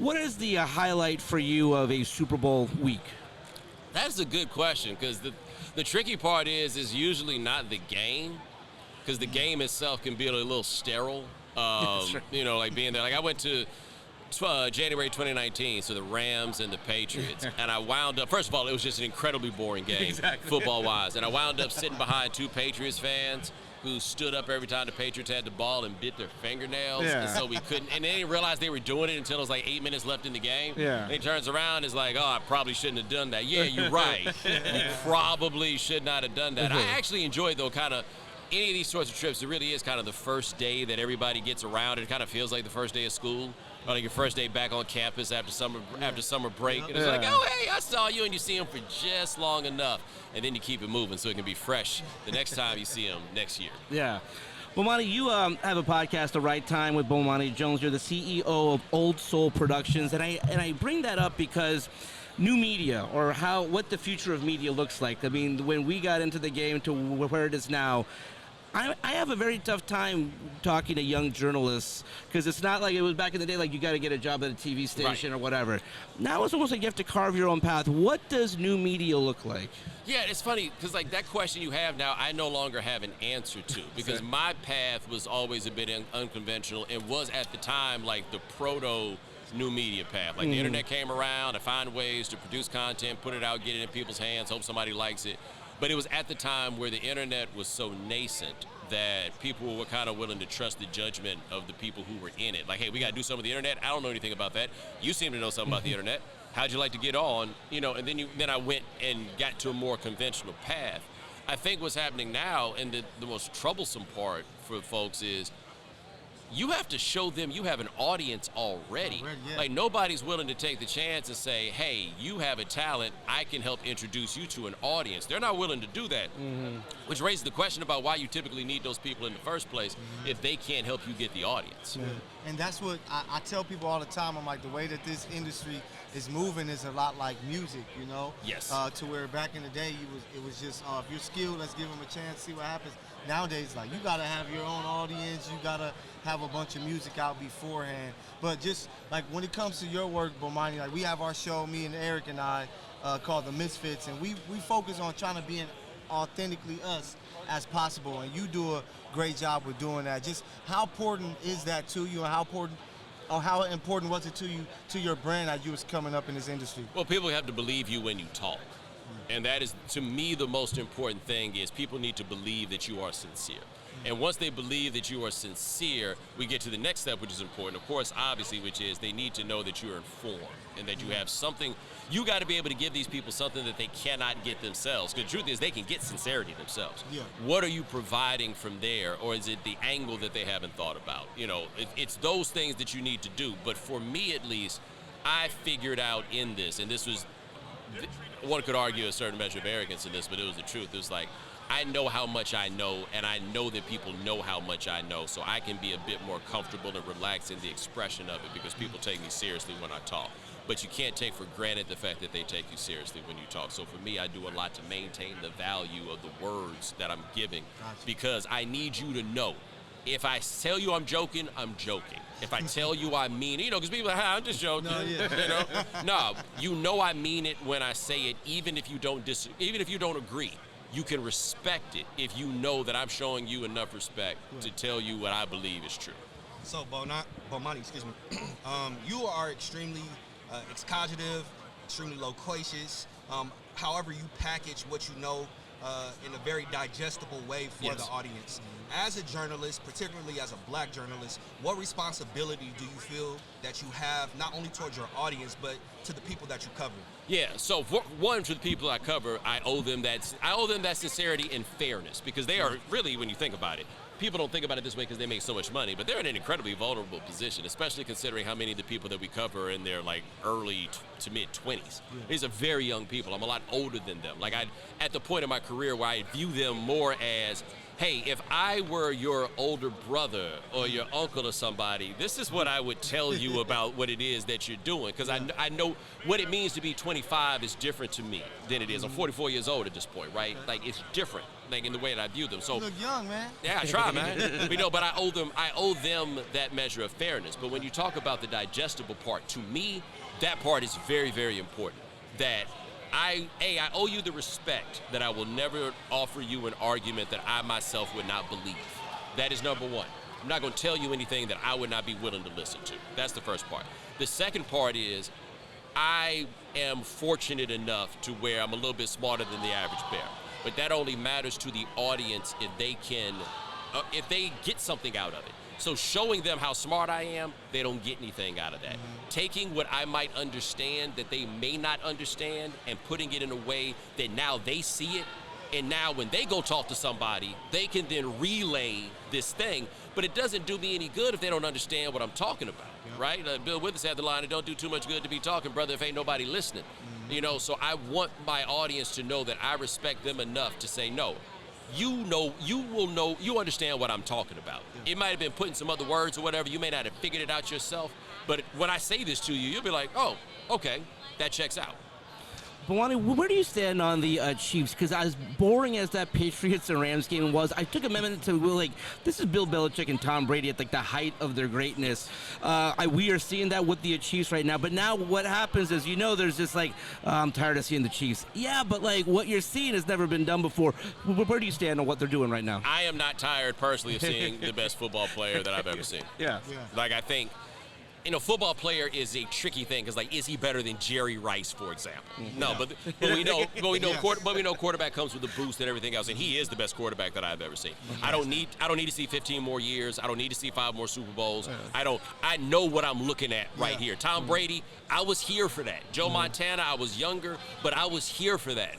What is the highlight for you of a Super Bowl week? That's a good question, because the tricky part is usually not the game, because the game itself can be a little sterile. You know, like being there. Like I went to January 2019, so the Rams and the Patriots, and I wound up, first of all, it was just an incredibly boring game, football-wise, and I wound up sitting behind two Patriots fans who stood up every time the Patriots had the ball and bit their fingernails, and so we couldn't, and they didn't realize they were doing it until it was like 8 minutes left in the game. And he turns around and is like, oh, I probably shouldn't have done that. Yeah, you're right. You probably should not have done that. I actually enjoyed, though, kind of, any of these sorts of trips, it really is kind of the first day that everybody gets around. It kind of feels like the first day of school, or like your first day back on campus after summer break. And it's like, oh, hey, I saw you, and you see them for just long enough. And then you keep it moving so it can be fresh the next time you see them next year. Yeah. Bomani, you have a podcast, The Right Time, with Bomani Jones. You're the CEO of Old Soul Productions. And I bring that up because new media, or what the future of media looks like. I mean, when we got into the game to where it is now, I have a very tough time talking to young journalists, because it's not like it was back in the day, like you got to get a job at a TV station or whatever. Now it's almost like you have to carve your own path. What does new media look like? Yeah, it's funny, because like that question you have now, I no longer have an answer to, because my path was always a bit unconventional, and was at the time like the proto new media path. Like the internet came around, I find ways to produce content, put it out, get it in people's hands, hope somebody likes it. But it was at the time where the internet was so nascent that people were kind of willing to trust the judgment of the people who were in it. Like, hey, we got to do something with the internet. I don't know anything about that. You seem to know something about the internet. How'd you like to get on? You know, and then I went and got to a more conventional path. I think what's happening now, and the most troublesome part for folks, is you have to show them you have an audience already. Like, nobody's willing to take the chance and say, hey, you have a talent, I can help introduce you to an audience. They're not willing to do that, which raises the question about why you typically need those people in the first place if they can't help you get the audience. And that's what I tell people all the time. I'm like, the way that this industry is moving is a lot like music, you know? Yes. To where back in the day, it was just, if you're skilled, let's give them a chance, see what happens. Nowadays, like, you gotta have your own audience, you gotta have a bunch of music out beforehand. But just like when it comes to your work, Bomani, like we have our show, me and Eric and I, called the Misfits, and we focus on trying to be authentically us as possible, and you do a great job with doing that. Just how important is that to you, and how important was it to you, to your brand, as you was coming up in this industry? Well, people have to believe you when you talk. And that is, to me, the most important thing is people need to believe that you are sincere. And once they believe that you are sincere, we get to the next step, which is important, of course, obviously, which is they need to know that you're informed and that you have something. You got to be able to give these people something that they cannot get themselves. Because the truth is, they can get sincerity themselves. What are you providing from there? Or is it the angle that they haven't thought about? You know, it's those things that you need to do. But for me, at least, I figured out in this, and this was, one could argue a certain measure of arrogance in this, but it was the truth. It was like, I know how much I know, and I know that people know how much I know, so I can be a bit more comfortable and relaxed in the expression of it, because people take me seriously when I talk. But you can't take for granted the fact that they take you seriously when you talk. So for me, I do a lot to maintain the value of the words that I'm giving, because I need you to know. If I tell you I'm joking, I'm joking. If I tell you I mean it, you know, because people are like, I'm just joking. You know? No, you know I mean it when I say it, even if you don't agree. You can respect it if you know that I'm showing you enough respect to tell you what I believe is true. So, Bomani, excuse me, you are extremely expositive, extremely loquacious. However, you package what you know in a very digestible way for the audience. As a journalist, particularly as a black journalist, what responsibility do you feel that you have, not only towards your audience, but to the people that you cover? Yeah, so for the people I cover, I owe them that sincerity and fairness, because they are really, when you think about it, people don't think about it this way because they make so much money, but they're in an incredibly vulnerable position, especially considering how many of the people that we cover are in their like early to mid 20s. These are very young people. I'm a lot older than them. Like at the point in my career where I view them more as, hey, if I were your older brother or your uncle or somebody, this is what I would tell you about what it is that you're doing. Because I know what it means to be 25 is different to me than it is. I'm 44 years old at this point, right? Like, it's different, like, in the way that I view them. So You look young, man. yeah, I try, man. But I owe them that measure of fairness. But when you talk about the digestible part, to me, that part is very, very important. That I owe you the respect that I will never offer you an argument that I myself would not believe. That is number one. I'm not going to tell you anything that I would not be willing to listen to. That's the first part. The second part is I am fortunate enough to where I'm a little bit smarter than the average bear. But that only matters to the audience if they get something out of it. So showing them how smart I am, they don't get anything out of that. Taking what I might understand that they may not understand and putting it in a way that now they see it, and now when they go talk to somebody, they can then relay this thing. But it doesn't do me any good if they don't understand what I'm talking about, right? Bill Withers had the line, it don't do too much good to be talking, brother, if ain't nobody listening. So I want my audience to know that I respect them enough to say, no, you understand what I'm talking about. It might have been putting some other words or whatever. You may not have figured it out yourself. But when I say this to you, you'll be like, oh, okay, that checks out. Bomani, where do you stand on the Chiefs? Because as boring as that Patriots and Rams game was, I took a minute to this is Bill Belichick and Tom Brady at the height of their greatness. We are seeing that with the Chiefs right now. But now what happens is, there's this I'm tired of seeing the Chiefs. Yeah, but what you're seeing has never been done before. Where do you stand on what they're doing right now? I am not tired personally of seeing the best football player that I've ever seen. Yeah. I think. Football player is a tricky thing because, is he better than Jerry Rice, for example? No, but we know, quarterback comes with a boost and everything else, and he is the best quarterback that I've ever seen. I don't need to see 15 more years. I don't need to see 5 more Super Bowls. I know what I'm looking at right here. Tom Brady, I was here for that. Joe Montana, I was younger, but I was here for that.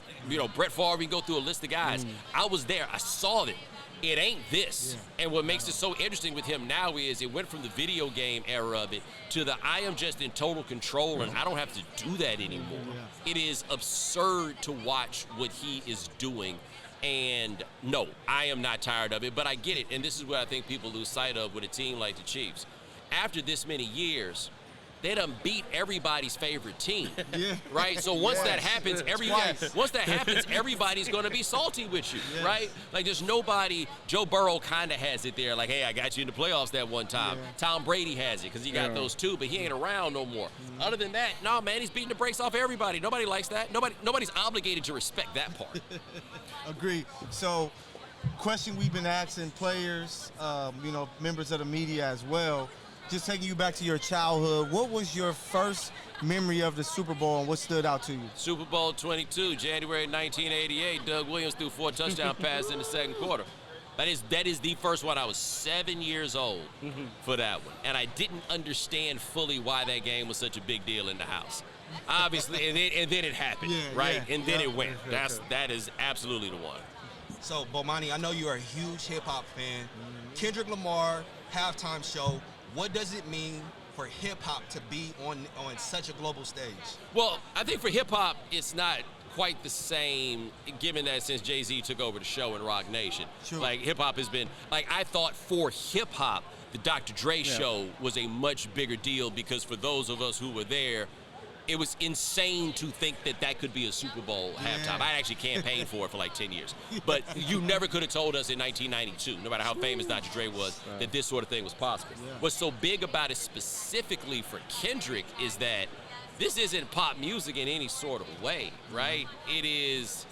Brett Favre, we go through a list of guys. I was there. I saw them. It ain't this. And what makes it so interesting with him now is it went from the video game era of it to the I am just in total control and I don't have to do that anymore. It is absurd to watch what he is doing. And no, I am not tired of it, but I get it. And this is what I think people lose sight of with a team like the Chiefs. After this many years, they done beat everybody's favorite team, right? So once that happens, everybody's going to be salty with you, right? There's nobody. Joe Burrow kind of has it there, hey, I got you in the playoffs that one time. Tom Brady has it because he got those two, but he ain't around no more. Other than that, no, man, he's beating the brakes off everybody. Nobody likes that. Nobody's obligated to respect that part. Agree. So, question we've been asking players, members of the media as well. Just taking you back to your childhood, what was your first memory of the Super Bowl and what stood out to you? Super Bowl 22, January 1988. Doug Williams threw 4 touchdown passes in the second quarter. That is the first one. I was 7 years old for that one. And I didn't understand fully why that game was such a big deal in the house. Obviously, and then it happened, right? And then it went. That is absolutely the one. So, Bomani, I know you're a huge hip-hop fan. Kendrick Lamar, halftime show. What does it mean for hip-hop to be on such a global stage? Well, I think for hip-hop, it's not quite the same, given that since Jay-Z took over the show in Rock Nation. Sure. Hip-hop has been, I thought for hip-hop, the Dr. Dre show was a much bigger deal because for those of us who were there, it was insane to think that could be a Super Bowl halftime. I actually campaigned for it for 10 years. But you never could have told us in 1992, no matter how famous Dr. Dre was, that this sort of thing was possible. What's so big about it specifically for Kendrick is that this isn't pop music in any sort of way, right? It is,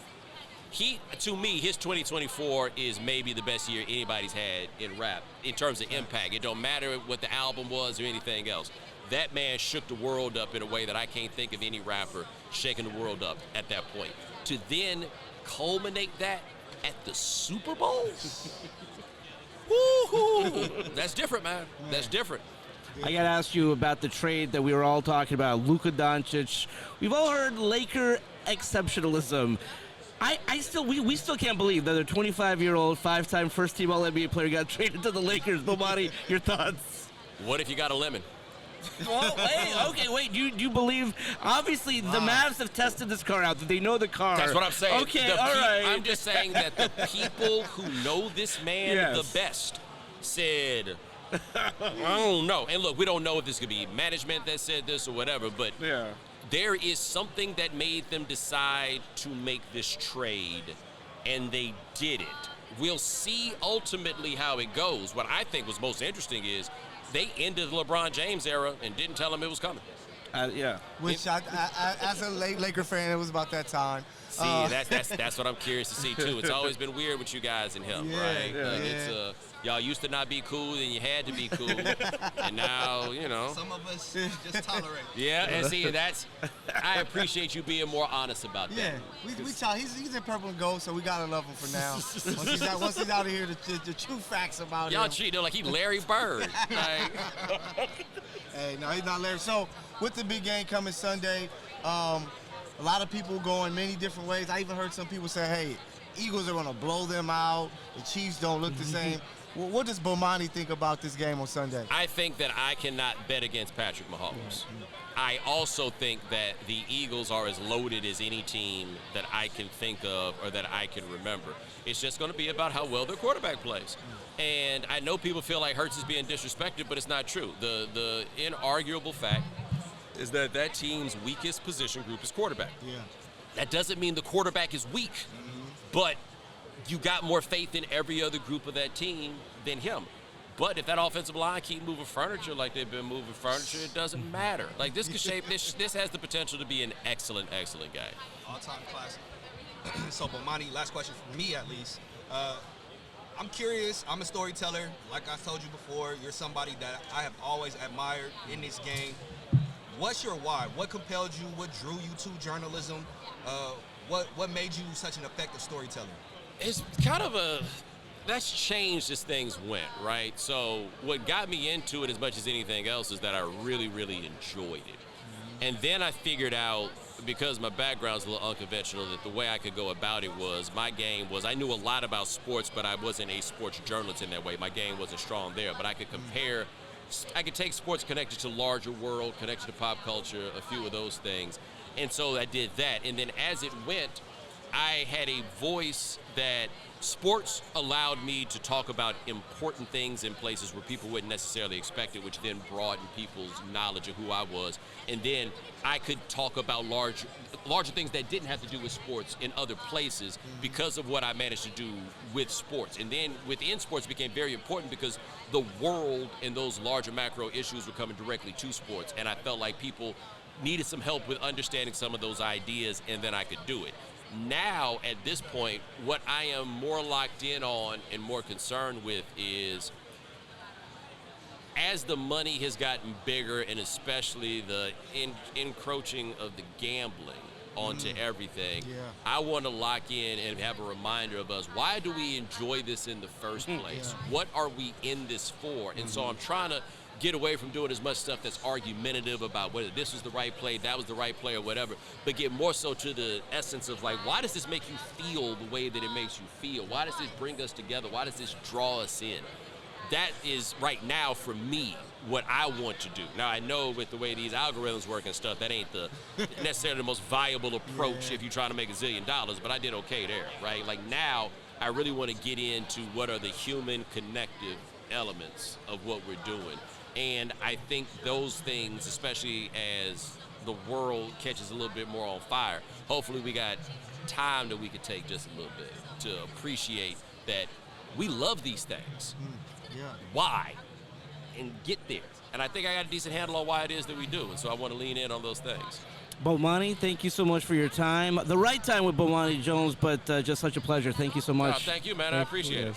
to me, his 2024 is maybe the best year anybody's had in rap in terms of impact. It don't matter what the album was or anything else. That man shook the world up in a way that I can't think of any rapper shaking the world up at that point. To then culminate that at the Super Bowl? Woo-hoo! That's different, man. That's different. I got to ask you about the trade that we were all talking about, Luka Doncic. We've all heard Laker exceptionalism. We still can't believe that a 25-year-old, 5-time first-team All-NBA player got traded to the Lakers. Bomani, your thoughts? What if you got a lemon? Well, wait. Do you believe? Obviously, the Mavs have tested this car out. They know the car. That's what I'm saying. Okay, all right. I'm just saying that the people who know this man the best said, I don't know. And look, we don't know if this could be management that said this or whatever, but there is something that made them decide to make this trade, and they did it. We'll see ultimately how it goes. What I think was most interesting is they ended the LeBron James era and didn't tell him it was coming. Which, I, as a Laker fan, it was about that time. See, that's what I'm curious to see, too. It's always been weird with you guys and him, right? It's, y'all used to not be cool, then you had to be cool. And now, you know. Some of us just tolerate. Yeah, and see, I appreciate you being more honest about that. Yeah, we talk. He's in purple and gold, so we got to love him for now. Once he's out of here, the true facts about y'all him. treating him like he Larry Bird. Hey, no, he's not Larry. So, with the big game coming Sunday, a lot of people going many different ways. I even heard some people say, hey, Eagles are going to blow them out. The Chiefs don't look the same. Well, what does Bomani think about this game on Sunday? I think that I cannot bet against Patrick Mahomes. I also think that the Eagles are as loaded as any team that I can think of or that I can remember. It's just going to be about how well their quarterback plays. And I know people feel like Hurts is being disrespected, but it's not true. The inarguable fact is that team's weakest position group is quarterback. That doesn't mean the quarterback is weak, but you got more faith in every other group of that team than him. But if that offensive line keep moving furniture like they've been moving furniture, it doesn't matter. Like this could shape this has the potential to be an excellent game. All-time classic. So, Bomani, last question for me at least. I'm curious. I'm a storyteller. Like I told you before, you're somebody that I have always admired in this game. What's your why? What compelled you? What drew you to journalism? What made you such an effective storyteller? It's kind of that's changed as things went, right? So what got me into it as much as anything else is that I really, really enjoyed it. And then I figured out, because my background's a little unconventional, that the way I could go about it was my game was I knew a lot about sports, but I wasn't a sports journalist in that way. My game wasn't strong there, but I could compare. I could take sports connected to larger world, connected to pop culture, a few of those things. And so I did that. And then as it went, I had a voice that sports allowed me to talk about important things in places where people wouldn't necessarily expect it, which then broadened people's knowledge of who I was. And then I could talk about larger things that didn't have to do with sports in other places because of what I managed to do with sports. And then within sports became very important because the world and those larger macro issues were coming directly to sports. And I felt like people needed some help with understanding some of those ideas, and then I could do it. Now, at this point, what I am more locked in on and more concerned with is, as the money has gotten bigger, and especially the encroaching of the gambling onto everything, I want to lock in and have a reminder of us. Why do we enjoy this in the first place? What are we in this for? And so I'm trying to get away from doing as much stuff that's argumentative about whether this was the right play, that was the right play, or whatever, but get more so to the essence of, like, why does this make you feel the way that it makes you feel? Why does this bring us together? Why does this draw us in? That is, right now, for me, what I want to do. Now, I know with the way these algorithms work and stuff, that ain't necessarily the most viable approach if you're trying to make $1 zillion, but I did okay there, right? Like, now, I really want to get into what are the human connective elements of what we're doing. And I think those things, especially as the world catches a little bit more on fire, hopefully we got time that we could take just a little bit to appreciate that we love these things. Why? And get there. And I think I got a decent handle on why it is that we do. And so I want to lean in on those things. Bomani, thank you so much for your time. The right time with Bomani Jones, but just such a pleasure. Thank you so much. Thank you, man. I appreciate it.